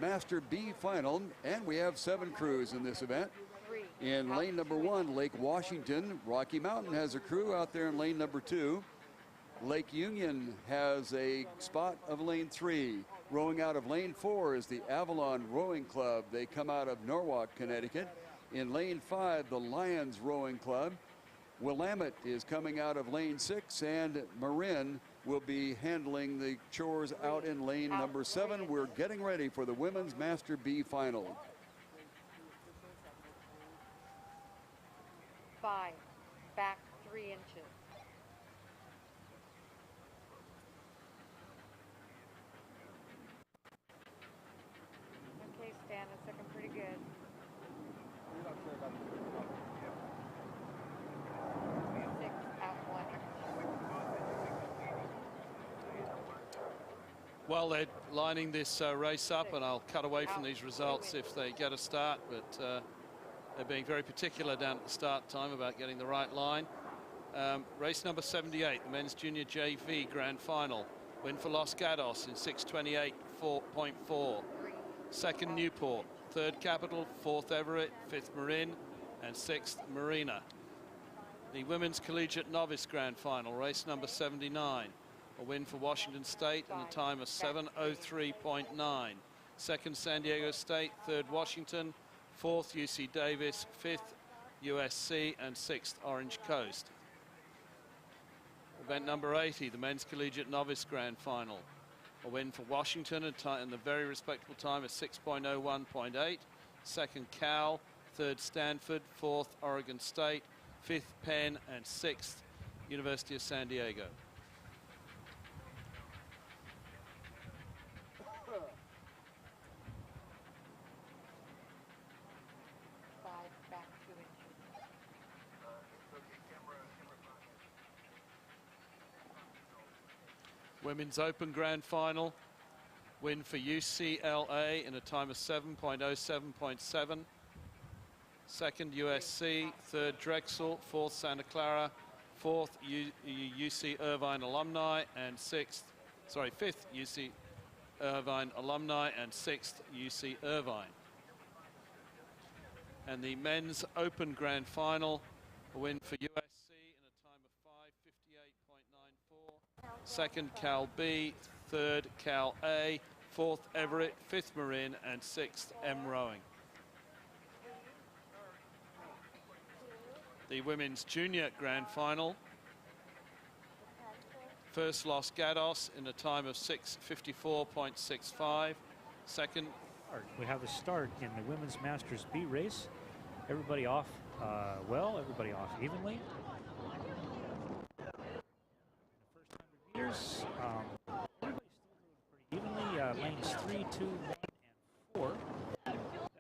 Master B final, and we have 7 crews in this event. In lane number 1, Lake Washington, Rocky Mountain has a crew out there in lane number 2. Lake Union has a spot of lane 3. Rowing out of lane 4 is the Avalon Rowing Club. They come out of Norwalk, Connecticut. In lane 5, the Lions Rowing Club. Willamette is coming out of lane 6, and Marin will be handling the chores out in lane number 7. We're getting ready for the Women's Master B final. 5, back 3 inches. Okay, Stan, it's looking pretty good. Well, they're lining this race up, and I'll cut away from these results if they get a start, but they're being very particular down at the start time about getting the right line. Race number 78, the men's junior JV grand final. Win for Los Gatos in 6:28.4. Second, Newport. Third, Capital. Fourth, Everett. Fifth, Marin. And sixth, Marina. The women's collegiate novice grand final, race number 79. A win for Washington State in a time of 7:03.9. Second, San Diego State. Third, Washington. Fourth, UC Davis. Fifth, USC. And sixth, Orange Coast. Event number 80, the men's collegiate novice grand final. A win for Washington in the very respectable time of 6:01.8. Second, Cal. Third, Stanford. Fourth, Oregon State. Fifth, Penn. And sixth, University of San Diego. Women's Open Grand Final. Win for UCLA in a time of 7:07.7. Second, USC. Third, Drexel. Fourth, Santa Clara. Fourth, UC Irvine Alumni. And fifth, UC Irvine Alumni. And sixth, UC Irvine. And the men's Open Grand Final. A win for USC in a time of 5:58.94. Second, Cal B. Third, Cal A. Fourth, Everett. Fifth, Marin. And sixth, M Rowing. The women's junior grand final. First, Los Gatos in a time of 6:54.65. Second, we have a start in the women's Masters B race. Everybody off everybody off evenly. Meters, everybody's still doing pretty evenly. Lanes 3, 2, 1, and 4. That would be Lake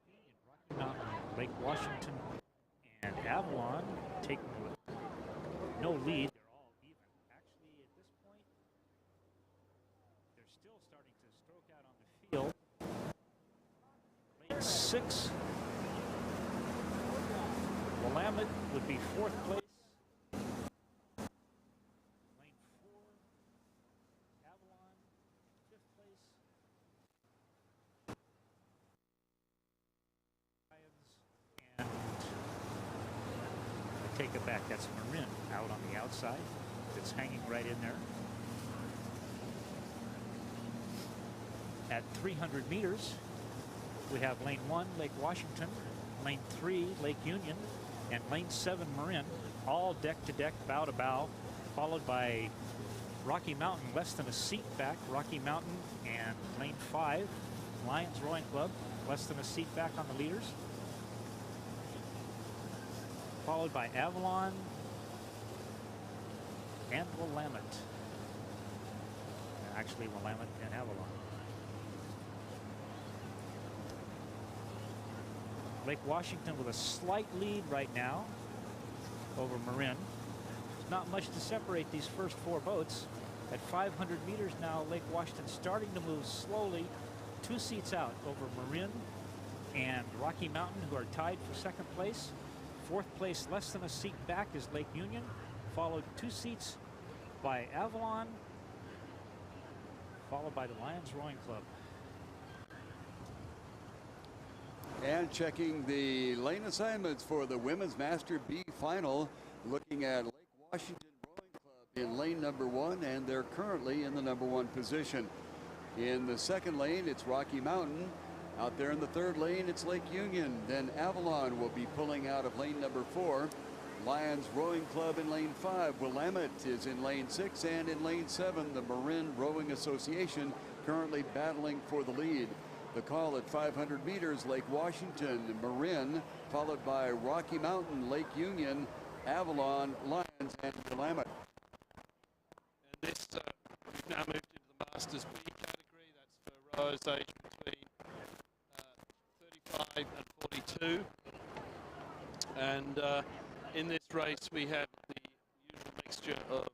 Union, Rocky Mountain, Lake Washington, and Avalon taking no lead. They're all even. Actually, at this point, they're still starting to stroke out on the field. Lane 6. Willamette would be 4th place. Lane 4, Avalon, 5th place. And I take it back, that's Marin out on the outside. It's hanging right in there. At 300 meters, we have lane 1, Lake Washington, lane 3, Lake Union, and lane 7, Marin, all deck to deck, bow to bow, followed by Rocky Mountain, less than a seat back. Rocky Mountain and lane 5, Lions Rowing Club, less than a seat back on the leaders. Followed by Avalon and Willamette. Actually, Willamette and Avalon. Lake Washington with a slight lead right now over Marin. There's not much to separate these first 4 boats. At 500 meters now, Lake Washington starting to move slowly. 2 seats out over Marin and Rocky Mountain, who are tied for 2nd place. 4th place, less than a seat back, is Lake Union, followed 2 seats by Avalon, followed by the Lions Rowing Club. And checking the lane assignments for the Women's Master B final, looking at Lake Washington Rowing Club in lane number 1, and they're currently in the number 1 position. In the second lane, it's Rocky Mountain. Out there in the third lane, it's Lake Union. Then Avalon will be pulling out of lane number 4. Lions Rowing Club in lane 5. Willamette is in lane 6, and in lane 7, the Marin Rowing Association currently battling for the lead. The call at 500 meters, Lake Washington, Marin, followed by Rocky Mountain, Lake Union, Avalon, Lions, and Willamette. And this, we've now moved into the Masters B category. That's for rowers aged between 35 and 42. And in this race, we have the usual mixture of,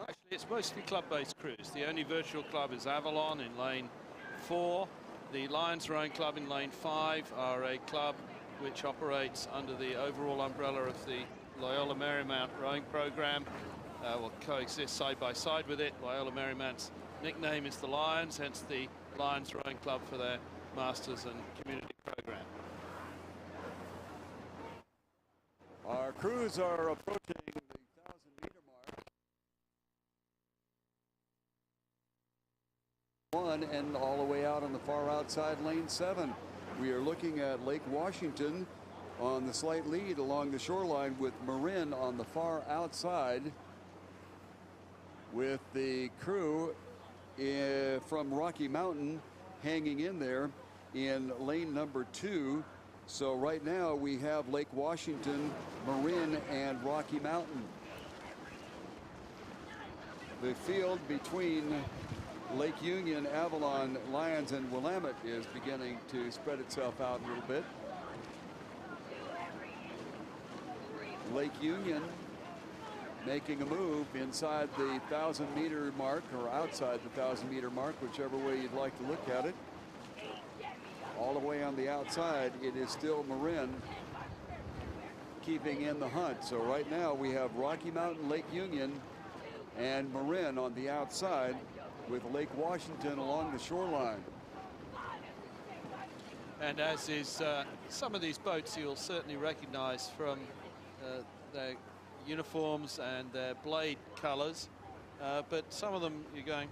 actually, it's mostly club-based crews. The only virtual club is Avalon in lane 4. The Lions Rowing Club in lane 5 are a club which operates under the overall umbrella of the Loyola Marymount rowing program. Will coexist side by side with it. Loyola Marymount's nickname is the Lions, hence the Lions Rowing Club for their Masters and Community program. Our crews are approaching the 1,000-meter mark. 1 and all the way out on the far outside, lane 7. We are looking at Lake Washington on the slight lead along the shoreline, with Marin on the far outside, with the crew from Rocky Mountain hanging in there in lane number 2. So right now we have Lake Washington, Marin, and Rocky Mountain. The field between Lake Union, Avalon, Lions, and Willamette is beginning to spread itself out a little bit. Lake Union making a move inside the 1,000-meter mark, or outside the 1,000-meter mark, whichever way you'd like to look at it. All the way on the outside, it is still Marin keeping in the hunt. So right now we have Rocky Mountain, Lake Union, and Marin on the outside, with Lake Washington along the shoreline. And as is some of these boats, you'll certainly recognize from their uniforms and their blade colors. But some of them you're going,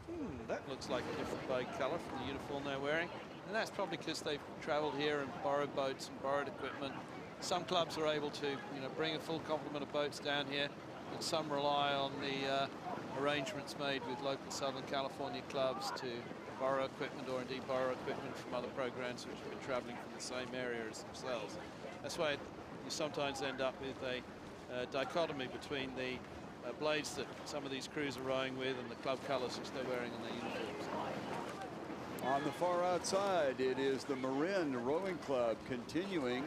that looks like a different blade color from the uniform they're wearing. And that's probably because they've traveled here and borrowed boats and borrowed equipment. Some clubs are able to, bring a full complement of boats down here, and some rely on the arrangements made with local Southern California clubs to borrow equipment, or indeed borrow equipment from other programs which have been traveling from the same area as themselves. That's why you sometimes end up with a dichotomy between the blades that some of these crews are rowing with and the club colors which they're wearing on their uniforms. On the far outside, it is the Marin Rowing Club continuing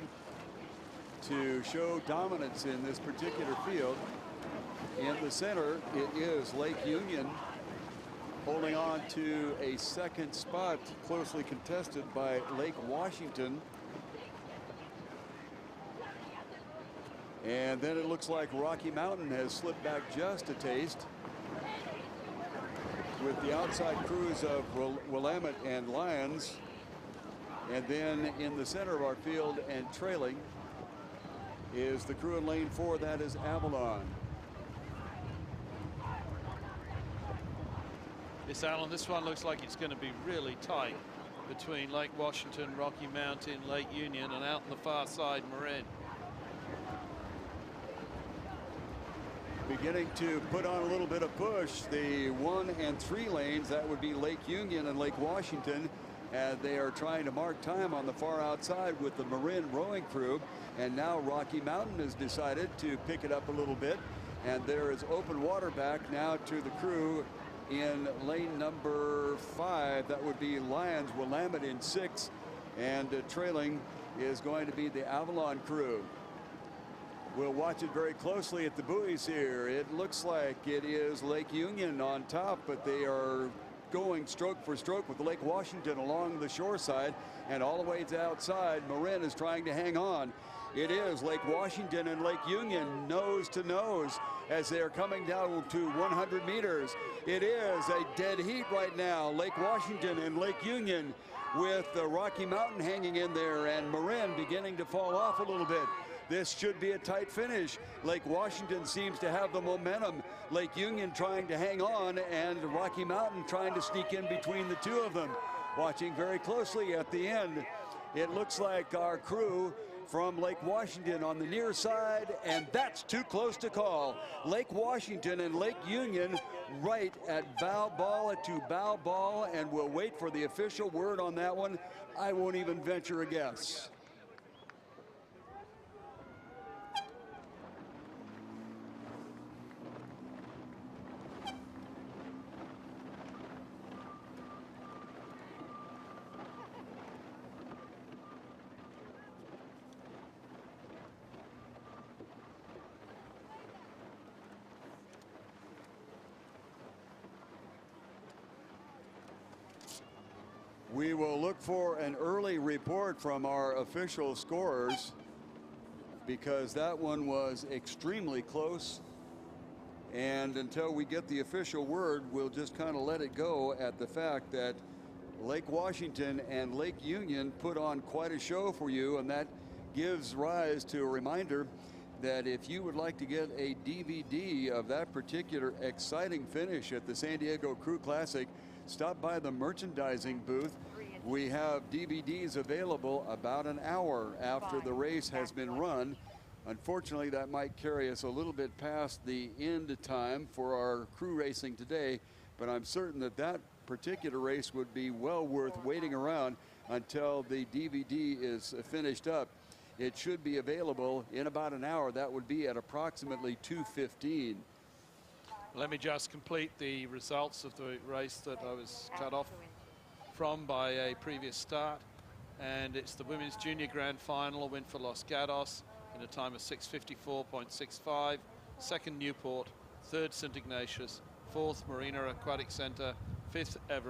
to show dominance in this particular field. In the center, it is Lake Union holding on to a second spot, closely contested by Lake Washington. And then it looks like Rocky Mountain has slipped back just a taste, with the outside crews of Willamette and Lions. And then in the center of our field and trailing is the crew in lane 4, that is Avalon. Yes, Alan, this one looks like it's going to be really tight between Lake Washington, Rocky Mountain, Lake Union, and out on the far side, Marin. Beginning to put on a little bit of push. The 1 and 3 lanes, that would be Lake Union and Lake Washington, and they are trying to mark time on the far outside with the Marin rowing crew. And now Rocky Mountain has decided to pick it up a little bit, and there is open water back now to the crew in lane number 5. That would be Lions, Willamette in 6, and trailing is going to be the Avalon crew. We'll watch it very closely at the buoys here. It looks like it is Lake Union on top, but they are going stroke for stroke with Lake Washington along the shore side, and all the way to outside, Marin is trying to hang on. It is Lake Washington and Lake Union nose to nose as they are coming down to 100 meters. It is a dead heat right now. Lake Washington and Lake Union with the Rocky Mountain hanging in there and Marin beginning to fall off a little bit. This should be a tight finish. Lake Washington seems to have the momentum. Lake Union trying to hang on and Rocky Mountain trying to sneak in between the two of them. Watching very closely at the end, it looks like our crew from Lake Washington on the near side, and that's too close to call. Lake Washington and Lake Union right at bow ball to bow ball, and we'll wait for the official word on that one. I won't even venture a guess. We will look for an early report from our official scorers because that one was extremely close. And until we get the official word, we'll just kind of let it go at the fact that Lake Washington and Lake Union put on quite a show for you. And that gives rise to a reminder that if you would like to get a DVD of that particular exciting finish at the San Diego Crew Classic, stop by the merchandising booth. We have DVDs available about an hour after the race has been run. Unfortunately, that might carry us a little bit past the end time for our crew racing today, but I'm certain that that particular race would be well worth waiting around until the DVD is finished up. It should be available in about an hour. That would be at approximately 2:15. Let me just complete the results of the race that I was cut off from by a previous start. And it's the Women's Junior Grand Final, a win for Los Gatos in a time of 6:54.65. Second, Newport. Third, St. Ignatius. Fourth, Marina Aquatic Center. Fifth, Everett.